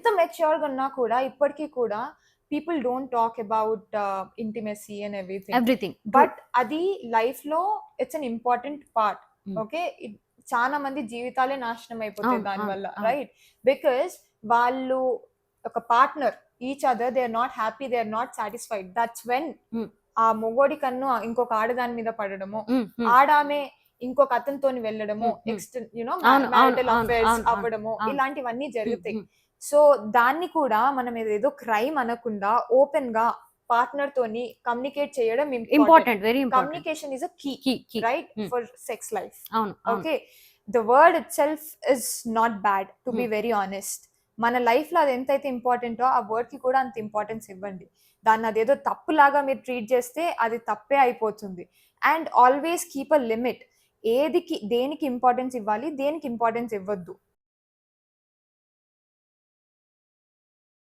ఎంత మెచ్యూర్ గా ఉన్నా కూడా ఇప్పటికీ కూడా people don't talk about intimacy and everything. But అది లైఫ్ లో it's an important part. Okay, చాలా మంది జీవితాలే నాశనం అయిపోతాయి దానివల్ల, రైట్? బికాస్ వాళ్ళు ఒక partner each other, they are not happy, they are not satisfied. That's when ఆ మొగోడి కన్ను ఇంకొక ఆడదాని మీద పడడము, ఆడామే ఇంకొక అతనితో వెళ్ళడము, మ్యారిటల్ అఫైర్స్ అవ్వడము, ఇలాంటివన్నీ జరుగుతాయి. సో దాన్ని కూడా మనం ఏదో క్రైమ్ అనకుండా ఓపెన్ గా పార్ట్నర్ తోని కమ్యూనికేట్ చేయడం important. Very important. Communication is a key, right, for sex life. Okay, the word itself is not bad, to be very honest. మన లైఫ్ లో అది ఎంతైతే ఇంపార్టెంటో ఆ వర్డ్ కి కూడా అంత ఇంపార్టెన్స్ ఇవ్వండి. దాన్ని అదేదో తప్పులాగా మీరు ట్రీట్ చేస్తే అది తప్పే అయిపోతుంది. And always keep a limit. దేనికి ఇంపార్టెన్స్ ఇవ్వాలి, దేనికి ఇంపార్టెన్స్ ఇవ్వద్దు.